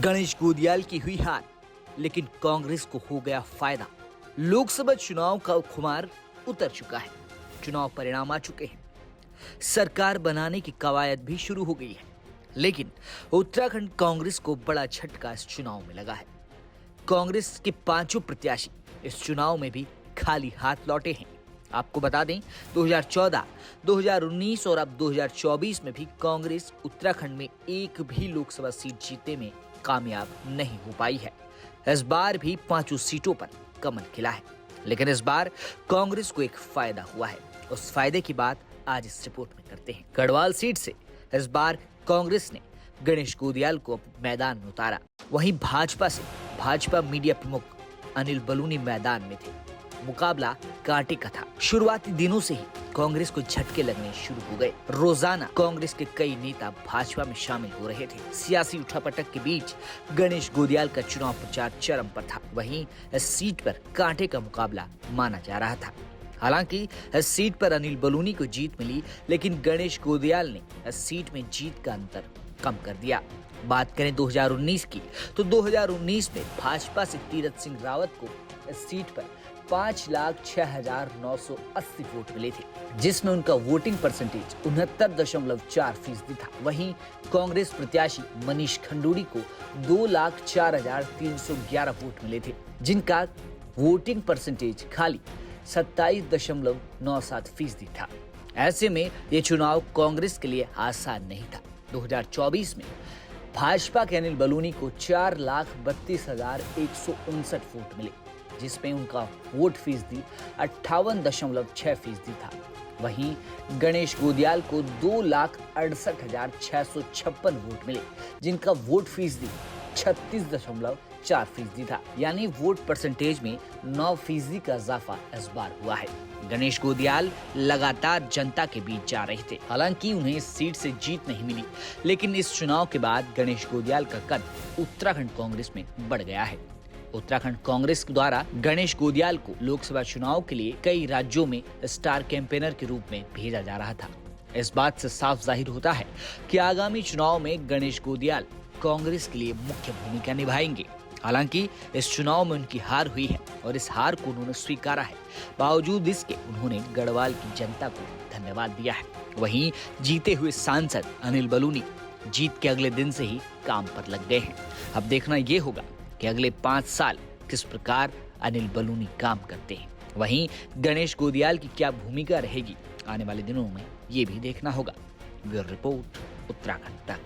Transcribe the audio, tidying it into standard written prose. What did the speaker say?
गणेश गोदियाल की हुई हार, लेकिन कांग्रेस को हो गया फायदा। लोकसभा चुनाव का खुमार उतर चुका है, चुनाव परिणाम आ चुके हैं, सरकार बनाने की कवायद भी शुरू हो गई है। लेकिन उत्तराखंड कांग्रेस को बड़ा झटका इस चुनाव में लगा है। कांग्रेस के पांचों प्रत्याशी इस चुनाव में भी खाली हाथ लौटे हैं। आपको बता दें, 2014, 2019 और अब 2024 में भी कांग्रेस उत्तराखंड में एक भी लोकसभा सीट जीतने में कामयाब नहीं हो पाई है। इस बार भी पांचों सीटों पर कमल खिला है, लेकिन इस बार कांग्रेस को एक फायदा हुआ है। उस फायदे की बात आज इस रिपोर्ट में करते हैं। गढ़वाल सीट से इस बार कांग्रेस ने गणेश गोदियाल को मैदान में उतारा। वहीं भाजपा से भाजपा मीडिया प्रमुख अनिल बलूनी मैदान में थे। मुकाबला कांटे का था। शुरुआती दिनों से ही कांग्रेस को झटके लगने शुरू हो गए। रोजाना कांग्रेस के कई नेता भाजपा में शामिल हो रहे थे। सियासी उठापटक के बीच गणेश गोदियाल का चुनाव प्रचार चरम पर था। वहीं इस सीट पर कांटे का मुकाबला माना जा रहा था। हालांकि इस सीट पर अनिल बलूनी को जीत मिली, लेकिन गणेश गोदियाल ने इस सीट में जीत का अंतर कम कर दिया। बात करें 2019 की, तो 2019 में भाजपा से तीरथ सिंह रावत को इस सीट पर 5,06,980 वोट मिले थे, जिसमें उनका वोटिंग परसेंटेज 69.4% था। वहीं कांग्रेस प्रत्याशी मनीष खंडूड़ी को 2,04,311 वोट मिले थे, जिनका वोटिंग परसेंटेज खाली 27.97% था। ऐसे में ये चुनाव कांग्रेस के लिए आसान नहीं था। 2024 में भाजपा के अनिल बलूनी को 4,32,159 वोट मिले, जिसमें उनका वोट फीसदी 58.6% था। वहीं गणेश गोदियाल को 2,68,656 वोट मिले, जिनका वोट फीसदी 36.4% था। यानी वोट परसेंटेज में 9% का इजाफा इस बार हुआ है। गणेश गोदियाल लगातार जनता के बीच जा रहे थे। हालांकि उन्हें इस सीट से जीत नहीं मिली, लेकिन इस चुनाव के बाद गणेश गोदियाल का कद उत्तराखंड कांग्रेस में बढ़ गया है। उत्तराखंड कांग्रेस द्वारा गणेश गोदियाल को लोकसभा चुनाव के लिए कई राज्यों में स्टार कैंपेनर के रूप में भेजा जा रहा था। इस बात से साफ जाहिर होता है कि आगामी चुनाव में गणेश गोदियाल कांग्रेस के लिए मुख्य भूमिका निभाएंगे। हालांकि इस चुनाव में उनकी हार हुई है और इस हार को उन्होंने स्वीकारा है। बावजूद इसके उन्होंने गढ़वाल की जनता को धन्यवाद दिया है। वहीं जीते हुए सांसद अनिल बलूनी जीत के अगले दिन से ही काम पर लग गए हैं। अब देखना ये होगा कि अगले 5 साल किस प्रकार अनिल बलूनी काम करते हैं। वहीं गणेश गोदियाल की क्या भूमिका रहेगी आने वाले दिनों में, ये भी देखना होगा। ब्यूरो रिपोर्ट, उत्तराखंड तक।